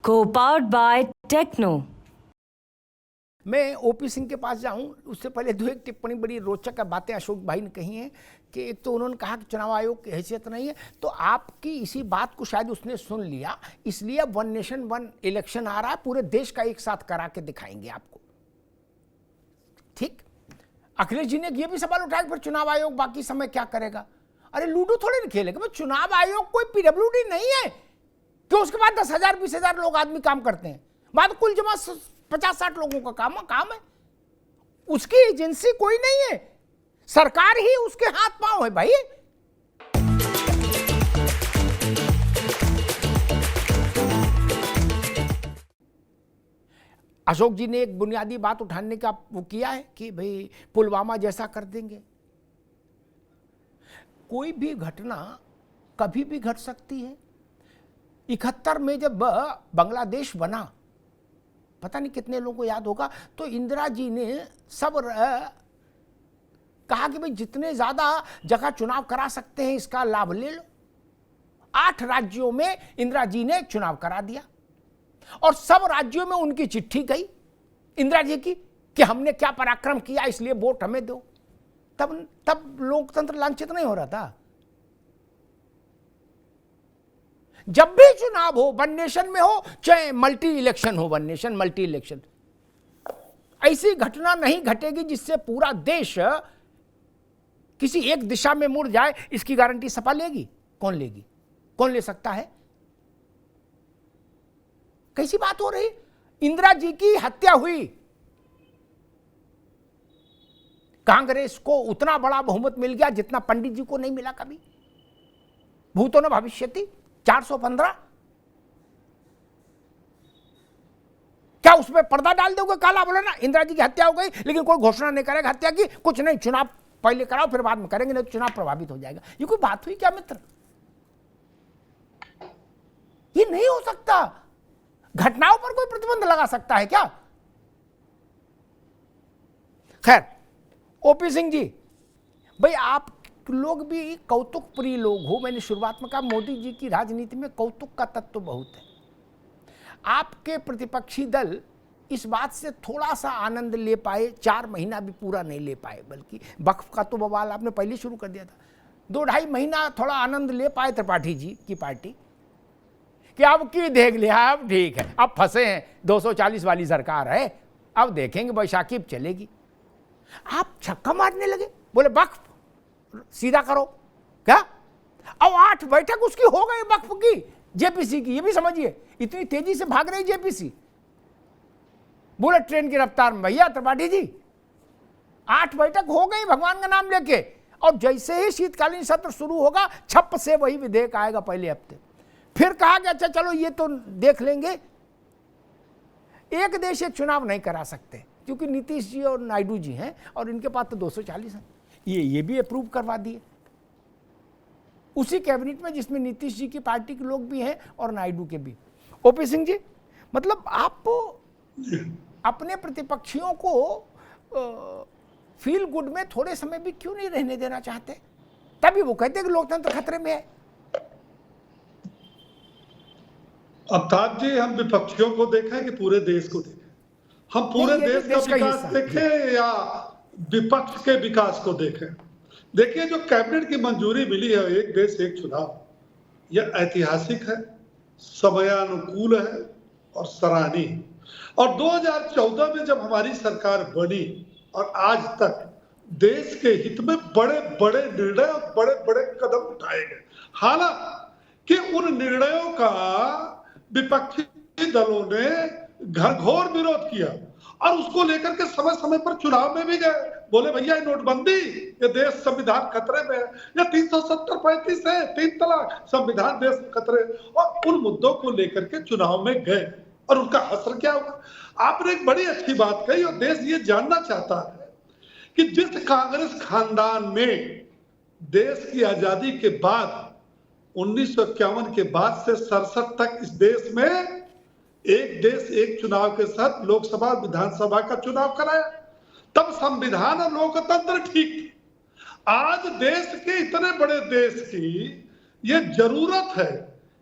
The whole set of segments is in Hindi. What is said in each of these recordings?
Co-powered by Techno. मैं ओपी सिंह के पास जाऊं उससे पहले दो एक टिप्पणी बड़ी रोचक बातें अशोक भाई ने कही हैं कि एक तो उन्होंने कहा कि चुनाव आयोग की हैसियत नहीं है, तो आपकी इसी बात को शायद उसने सुन लिया, इसलिए वन नेशन वन इलेक्शन आ रहा है, पूरे देश का एक साथ करा के दिखाएंगे आपको। ठीक, अखिलेश जी ने यह भी सवाल उठाया कि फिर चुनाव आयोग बाकी समय क्या करेगा। अरे लूडो थोड़े ना खेलेगा, चुनाव आयोग कोई पीडब्ल्यूडी नहीं है कि उसके बाद 10,000 20,000 लोग आदमी काम करते हैं, बाद कुल जमा 50-60 लोगों का काम है। उसकी एजेंसी कोई नहीं है, सरकार ही उसके हाथ पांव है भाई। अशोक जी ने एक बुनियादी बात उठाने का वो किया है कि भाई पुलवामा जैसा कर देंगे। कोई भी घटना कभी भी घट सकती है। 71 में जब बांग्लादेश बना, पता नहीं कितने लोगों को याद होगा, तो इंदिरा जी ने सब कहा कि भाई जितने ज्यादा जगह चुनाव करा सकते हैं इसका लाभ ले लो। 8 राज्यों में इंदिरा जी ने चुनाव करा दिया और सब राज्यों में उनकी चिट्ठी गई इंदिरा जी की कि हमने क्या पराक्रम किया, इसलिए वोट हमें दो। तब लोकतंत्र लांछित नहीं हो रहा था। जब भी चुनाव हो, वन नेशन में हो चाहे मल्टी इलेक्शन हो, वन नेशन मल्टी इलेक्शन, ऐसी घटना नहीं घटेगी जिससे पूरा देश किसी एक दिशा में मुड़ जाए। इसकी गारंटी सपा लेगी? कौन लेगी? कौन ले सकता है? कैसी बात हो रही? इंदिरा जी की हत्या हुई, कांग्रेस को उतना बड़ा बहुमत मिल गया जितना पंडित जी को नहीं मिला कभी। भूतो न भविष्यति 415। क्या उसमें पर्दा डाल दोगे? काला बोला ना इंदिरा जी की हत्या हो गई लेकिन कोई घोषणा नहीं करेगा हत्या की, कुछ नहीं, चुनाव पहले कराओ फिर बाद में करेंगे, नहीं तो चुनाव प्रभावित हो जाएगा। ये कोई बात हुई क्या मित्र? ये नहीं हो सकता। घटनाओं पर कोई प्रतिबंध लगा सकता है क्या? खैर, ओपी सिंह जी, भाई आप लोग भी कौतुक प्रिय लोग हो। मैंने शुरुआत में कहा मोदी जी की राजनीति में कौतुक का तत्व बहुत है। आपके प्रतिपक्षी दल इस बात से थोड़ा सा आनंद ले पाए, 4 महीना भी पूरा नहीं ले पाए, बल्कि वक्फ का तो बवाल आपने पहले शुरू कर दिया था। 2-2.5 महीना थोड़ा आनंद ले पाए त्रिपाठी जी की पार्टी कि अब की देख लिया, अब ठीक है, अब फंसे हैं, 240 वाली सरकार है, अब देखेंगे बैशाखी अब चलेगी। आप छक्का मारने लगे, बोले वक्फ सीधा करो। क्या? अब 8 बैठक उसकी हो गई वक्फ की, जेपीसी की। ये भी समझिए इतनी तेजी से भाग रही जेपीसी, बुलेट ट्रेन की रफ्तार में। भैया त्रिपाठी जी, 8 बैठक हो गई भगवान का नाम लेके, और जैसे ही शीतकालीन सत्र शुरू होगा छप से वही विधेयक आएगा पहले हफ्ते। फिर कहा कि अच्छा चलो ये तो देख लेंगे। एक देश एक चुनाव नहीं करा सकते क्योंकि नीतीश जी और नायडू जी हैं और इनके पास तो 240 हैं। ये भी अप्रूव करवा दिए उसी कैबिनेट में जिसमें नीतीश जी की पार्टी के लोग भी हैं और नायडू के भी। ओपी सिंह जी, मतलब आप अपने प्रतिपक्षियों को फील गुड में थोड़े समय भी क्यों नहीं रहने देना चाहते? तभी वो कहते हैं कि लोकतंत्र खतरे में है। अवतार जी, हम विपक्षियों को देखें कि पूरे देश को देखें? हम पूरे देश का विकास देखें या विपक्ष के विकास को देखें? देखिए, जो कैबिनेट की मंजूरी मिली है एक देश एक चुनाव, यह ऐतिहासिक है, समयानुकूल है और सराहनीय। और 2014 में जब हमारी सरकार बनी और आज तक देश के हित में बड़े बड़े निर्णय और बड़े बड़े कदम उठाए गए। हालांकि उन निर्णयों का विपक्षी दलों ने घरघोर विरोध किया और उसको लेकर के समय समय पर चुनाव में भी गए, बोले भैया ये नोटबंदी, ये देश संविधान खतरे में है, या 370-35 है, 3 तलाक, संविधान देश खतरे, और उन मुद्दों को लेकर के चुनाव में गए और उनका असर क्या हुआ? आपने एक बड़ी अच्छी बात कही और देश ये जानना चाहता है कि जिस कांग्रेस खानदान में देश की आजादी के बाद 1951 के बाद से 67 तक इस देश में एक देश एक चुनाव के साथ लोकसभा विधानसभा का चुनाव कराया, तब संविधान और लोकतंत्र ठीक थे। आज देश के इतने बड़े देश की ये जरूरत है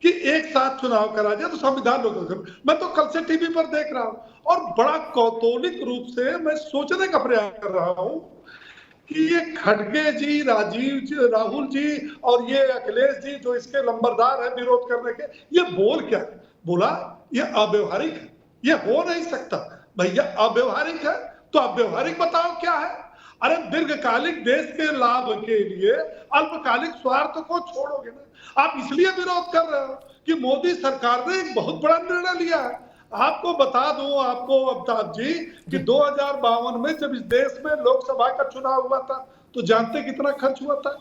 कि एक साथ चुनाव करा जाए तो संविधान लोग। मैं तो कल से टीवी पर देख रहा हूं और बड़ा कौतूहलिक रूप से मैं सोचने का प्रयास कर रहा हूं कि ये खड़गे जी, राजीव जी, राहुल जी और ये अखिलेश जी जो इसके लंबरदार है विरोध करने के, ये बोल क्या है? बोला ये अव्यवहारिक है, ये हो नहीं सकता। भैया अव्यवहारिक है तो अव्यवहारिक बताओ क्या है? अरे दीर्घकालिक देश के लाभ के लिए अल्पकालिक स्वार्थ को छोड़ोगे ना। आप इसलिए विरोध कर रहे हो कि मोदी सरकार ने एक बहुत बड़ा निर्णय लिया है। आपको बता दूं आपको अमिताभ जी कि 2052 में जब इस देश में लोकसभा का चुनाव हुआ था तो जानते कितना खर्च हुआ था?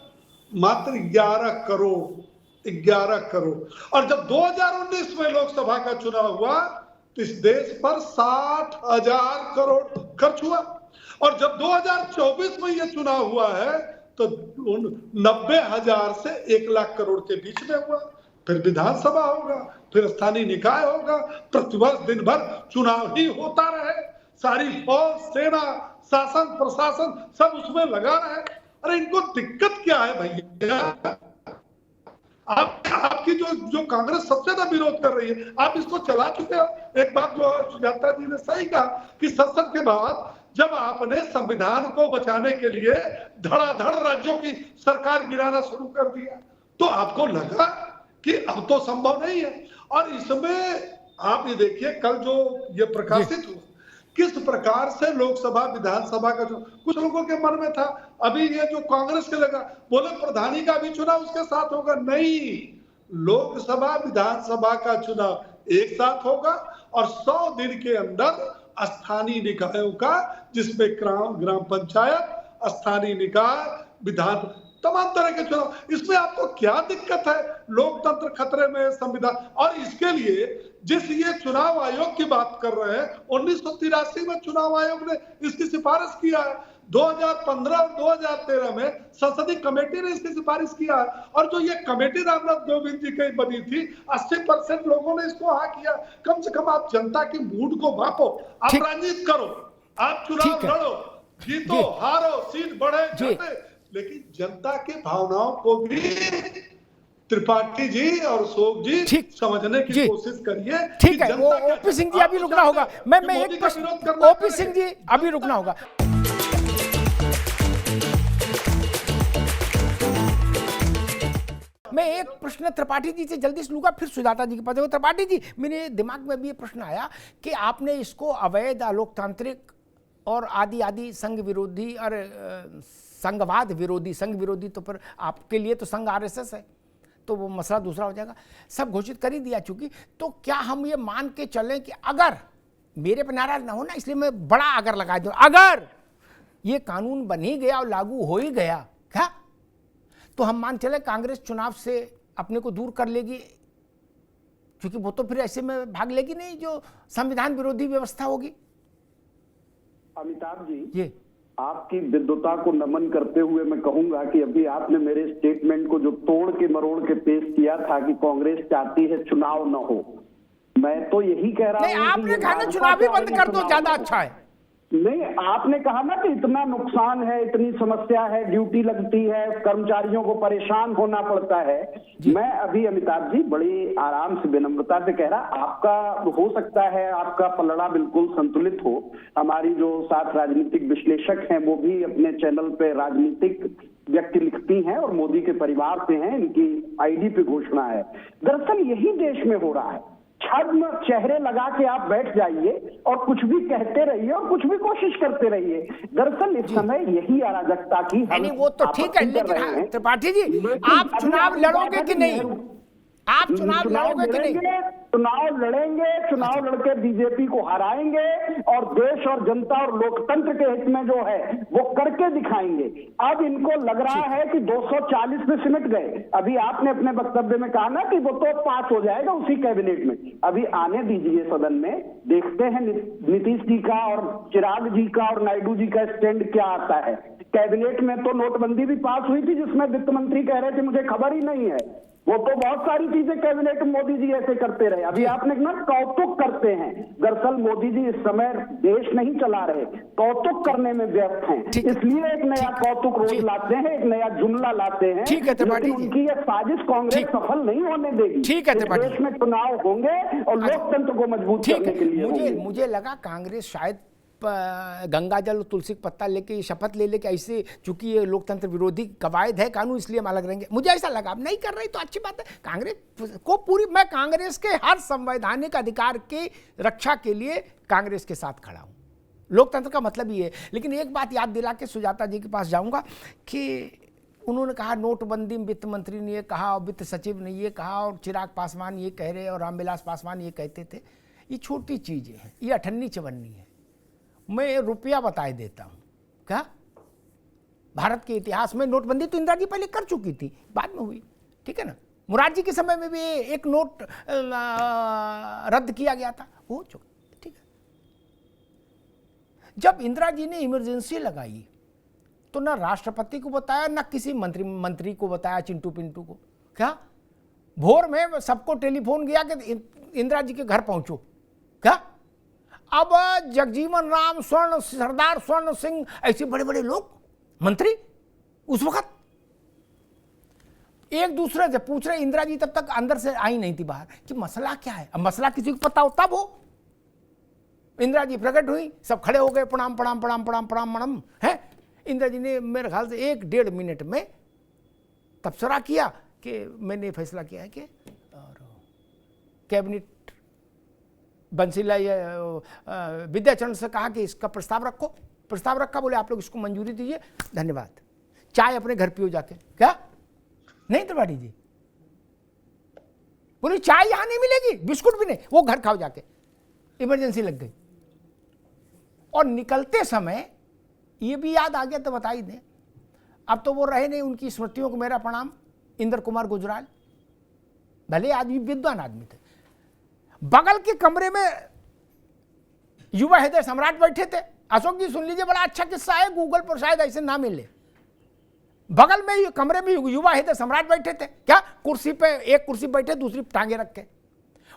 मात्र 11 करोड़। 11 करोड़। और जब 2019 में लोकसभा का चुनाव हुआ तो इस देश पर 60,000 करोड़ खर्च हुआ। और जब 2024 में यह चुनाव हुआ है तो 90,000 से 1 लाख करोड़ के बीच में हुआ। फिर विधानसभा होगा, फिर स्थानीय निकाय होगा, प्रतिवर्ष दिन भर चुनाव ही होता रहे, सारी फौज, सेना, शासन, प्रशासन सब उसमें लगा रहे। अरे इनको दिक्कत क्या है भैया? आपकी जो कांग्रेस सबसे ज्यादा विरोध कर रही है, आप इसको चला चुके हो। एक बात जो सुजाता जी ने सही कहा कि संसद के बाद जब आपने संविधान को बचाने के लिए धड़ाधड़ राज्यों की सरकार गिराना शुरू कर दिया तो आपको लगा कि अब तो संभव नहीं है। और इसमें आप ये देखिए कल जो ये प्रकाशित हुआ किस प्रकार से लोकसभा विधानसभा का कुछ लोगों के मन में था। अभी ये जो कांग्रेस के लगा बोले प्रधानी का भी चुनाव उसके साथ होगा। नहीं, लोकसभा विधानसभा का चुनाव एक साथ होगा और 100 दिन के अंदर स्थानीय निकायों का, जिसमें ग्राम पंचायत, स्थानीय निकाय, विधान, तमाम तरह के चुनाव। इसमें आपको क्या दिक्कत है? लोकतंत्र खतरे में, संविधान। और इसके लिए जिस ये चुनाव आयोग की बात कर रहे हैं, 1983 में चुनाव आयोग ने इसकी सिफारिश किया है। 2015 और 2013 में संसदीय कमेटी ने इसकी सिफारिश किया है। और जो ये कमेटी रामनाथ कोविंद जी की बनी थी, 80% लोगों ने इसको हाँ किया। कम से कम आप जनता की मूड को भापो, आप राजनीति करो, आप चुनाव लड़ो, जीतो हारो, सीट बढ़े घटे, लेकिन जनता के भावनाओं को भी त्रिपाठी जी और अशोक जी समझने की कोशिश करिए। ठीक है, वो ओपी सिंह जी अभी रुकना होगा। मैं एक प्रश्न, ओपी सिंह जी अभी रुकना होगा। मैं एक प्रश्न त्रिपाठी जी से जल्दी से लूंगा, फिर सुजाता जी के पास। त्रिपाठी जी, मेरे दिमाग में भी ये प्रश्न आया कि आपने इसको अवैध, अलोकतांत्रिक और आदि आदि संघ विरोधी और संघवाद विरोधी, संघ विरोधी तो पर आपके लिए तो संघ आरएसएस है तो वो मसला दूसरा हो जाएगा, सब घोषित कर ही दिया चूंकि। तो क्या हम ये मान के चलें कि अगर मेरे पर नाराज ना हो ना, इसलिए मैं बड़ा अगर लगा दूं, अगर ये कानून बन ही गया और लागू हो ही गया क्या, तो हम मान चले कांग्रेस चुनाव से अपने को दूर कर लेगी, क्योंकि वो तो फिर ऐसे में भाग लेगी नहीं जो संविधान विरोधी व्यवस्था होगी। अमिताभ जी, आपकी विद्वता को नमन करते हुए मैं कहूंगा कि अभी आपने मेरे स्टेटमेंट को जो तोड़ के मरोड़ के पेश किया था कि कांग्रेस चाहती है चुनाव न हो, मैं तो यही कह रहा हूं। आपने कहा ना चुनाव ही बंद कर दो, ज्यादा अच्छा है। नहीं, आपने कहा ना कि इतना नुकसान है, इतनी समस्या है, ड्यूटी लगती है, कर्मचारियों को परेशान होना पड़ता है। मैं अभी अमिताभ जी बड़ी आराम से विनम्रता से कह रहा, आपका हो सकता है आपका पलड़ा बिल्कुल संतुलित हो। हमारी जो साथ राजनीतिक विश्लेषक हैं वो भी अपने चैनल पे राजनीतिक व्यक्ति लिखती हैं और मोदी के परिवार से हैं, इनकी आईडी पे घोषणा है। दरअसल यही देश में हो रहा है, छद्म चेहरे लगा के आप बैठ जाइए और कुछ भी कहते रहिए और कुछ भी कोशिश करते रहिए। दरअसल इस समय यही अराजकता की नहीं, वो तो ठीक है, लेकिन त्रिपाठी जी आप चुनाव लड़ोगे कि नहीं? आप चुनाव लड़ोगे कि नहीं? चुनाव लड़ेंगे, चुनाव लड़के बीजेपी को हराएंगे और देश और जनता और लोकतंत्र के हित में जो है वो करके दिखाएंगे। अब इनको लग रहा है कि 240 पे सिमट गए। अभी आपने अपने वक्तव्य में कहा ना कि वो तो पास हो जाएगा उसी कैबिनेट में। अभी आने दीजिए सदन में, देखते हैं नीतीश जी का और चिराग जी का और नायडू जी का स्टैंड क्या आता है। कैबिनेट में तो नोटबंदी भी पास हुई थी जिसमें वित्त मंत्री कह रहे थे मुझे खबर ही नहीं है। वो तो बहुत सारी चीजें कैबिनेट मोदी जी ऐसे करते रहे। अभी आपने ना कौतुक करते हैं, दरअसल मोदी जी इस समय देश नहीं चला रहे, कौतुक करने में व्यस्त हैं, इसलिए एक नया कौतुक रोज लाते हैं, एक नया जुमला लाते हैं। ठीक है त्रिपाठी जी, उनकी ये साजिश कांग्रेस सफल नहीं होने देगी। ठीक है त्रिपाठी, देश में चुनाव होंगे और लोकतंत्र को मजबूत करने के लिए मुझे लगा कांग्रेस शायद गंगा जल और तुलसी का पत्ता लेके शपथ ले लेके ऐसे, चूंकि ये लोकतंत्र विरोधी कवायद है कानून, इसलिए हम अलग रहेंगे, मुझे ऐसा लगा। अब नहीं कर रही तो अच्छी बात है। कांग्रेस को पूरी, मैं कांग्रेस के हर संवैधानिक अधिकार की रक्षा के लिए कांग्रेस के साथ खड़ा हूं। लोकतंत्र का मतलब ये है। लेकिन एक बात याद दिला के सुजाता जी के पास जाऊंगा कि उन्होंने कहा नोटबंदी में वित्त मंत्री ने ये कहा और वित्त सचिव ने ये कहा और चिराग पासवान ये कह रहे और रामविलास पासवान ये कहते थे। ये छोटी चीजें हैं, ये अठन्नी चवन्नी है। मैं रुपया बताए देता हूं, क्या भारत के इतिहास में नोटबंदी तो इंदिरा जी पहले कर चुकी थी, बाद में हुई, ठीक है ना। मुरारजी के समय में भी एक नोट रद्द किया गया था, हो चुका, ठीक है। जब इंदिरा जी ने इमरजेंसी लगाई तो ना राष्ट्रपति को बताया, ना किसी मंत्री को बताया, चिंटू पिंटू को। क्या भोर में सबको टेलीफोन किया कि इंदिरा जी के घर पहुंचो, क्या। अब जगजीवन राम, सरदार स्वर्ण सिंह, ऐसे बड़े बड़े लोग मंत्री उस वक्त एक दूसरे से पूछ रहे। इंदिरा जी तब तक अंदर से आई नहीं थी बाहर कि मसला क्या है। अब मसला किसी को पता हो तब हो। इंदिरा जी प्रकट हुई, सब खड़े हो गए, प्रणाम प्रणाम प्रणाम प्रणाम प्रणाम प्रणाम है। इंदिरा जी ने मेरे ख्याल से 1-1.5 मिनट में तबसरा किया कि मैंने फैसला किया है कि और कैबिनेट बंसीलाल विद्याचरण से कहा कि इसका प्रस्ताव रखो। प्रस्ताव रखा, बोले आप लोग इसको मंजूरी दीजिए, धन्यवाद, चाय अपने घर पियो जाके। क्या नहीं त्रिपाठी जी, बोले चाय यहां नहीं मिलेगी, बिस्कुट भी नहीं, वो घर खाओ जाके। इमरजेंसी लग गई। और निकलते समय ये भी याद आ गया तो बता ही दें, अब तो वो रहे नहीं, उनकी स्मृतियों को मेरा प्रणाम। इंद्र कुमार गुजराल, भले आदमी विद्वान आदमी थे। बगल के कमरे में युवा हृदय सम्राट बैठे थे। अशोक जी सुन लीजिए, बड़ा अच्छा किस्सा है, गूगल पर शायद ऐसे ना मिले। बगल में कमरे में युवा हृदय सम्राट बैठे थे। क्या कुर्सी पे, एक कुर्सी बैठे, दूसरी टांगे रख के।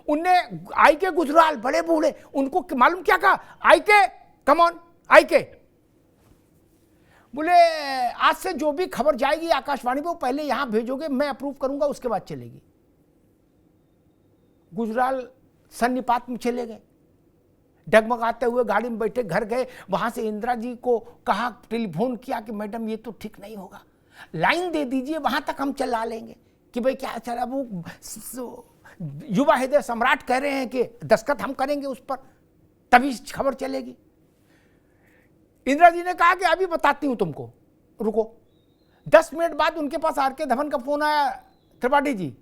उनने आई के गुजराल, बड़े बूढ़े, उनको मालूम क्या कहा, आई के कम ऑन, आई के। बोले आज से जो भी खबर जाएगी आकाशवाणी पे वो पहले यहां भेजोगे, मैं अप्रूव करूंगा, उसके बाद चलेगी। गुजराल सन्निपात में चले गए, डगमगाते हुए गाड़ी में बैठे घर गए। वहां से इंदिरा जी को कहा, टेलीफोन किया कि मैडम ये तो ठीक नहीं होगा, लाइन दे दीजिए, वहां तक हम चला लेंगे। कि भाई क्या चला, वो युवा हृदय सम्राट कह रहे हैं कि दस्तखत हम करेंगे उस पर, तभी खबर चलेगी। इंदिरा जी ने कहा कि अभी बताती हूं तुमको, रुको। 10 मिनट बाद उनके पास आर.के. धवन का फोन आया, त्रिपाठी जी,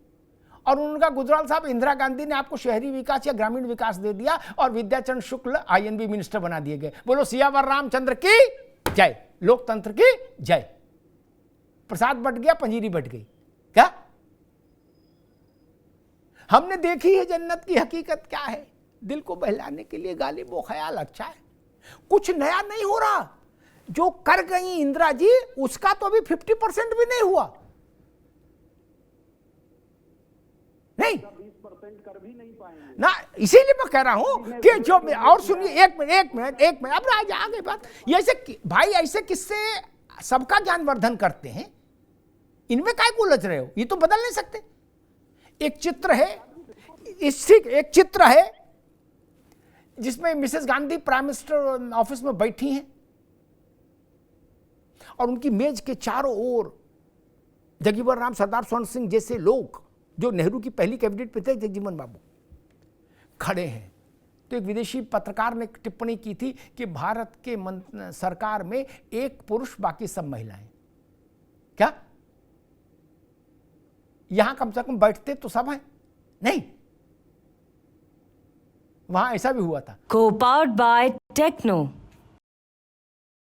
और उनका, गुजराल साहब, इंदिरा गांधी ने आपको शहरी विकास या ग्रामीण विकास दे दिया और विद्याचरण शुक्ल आईएनबी मिनिस्टर बना दिए गए। बोलो सियावर रामचंद्र की जय, लोकतंत्र की जय। प्रसाद बट गया, पंजीरी बट गई। क्या हमने देखी है जन्नत की हकीकत क्या है। दिल को बहलाने के लिए गालिब वो ख्याल अच्छा है। कुछ नया नहीं हो रहा। जो कर गई इंदिरा जी, उसका तो अभी 50% भी नहीं हुआ। नहीं 20% कर भी नहीं पाएंगे ना, इसीलिए मैं कह रहा हूं कि जो, और सुनिए, एक मिनट अब राज आगे बात। ऐसे भाई, ऐसे किससे सबका ज्ञानवर्धन करते हैं, इनमें काय को उलझ रहे हो, ये तो बदल नहीं सकते। एक चित्र है, एक चित्र है जिसमें Mrs Gandhi prime minister office में बैठी हैं और उनकी मेज के चारों ओर जगजीवन राम, सरदार स्वर्ण सिंह जैसे लोग, जो नेहरू की पहली कैबिनेट में थे, जगजीवन बाबू, खड़े हैं। तो एक विदेशी पत्रकार ने टिप्पणी की थी कि भारत के सरकार में एक पुरुष, बाकी सब महिलाएं। क्या यहां कम से कम बैठते तो सब हैं? नहीं, वहां ऐसा भी हुआ था। Co-powered by Techno.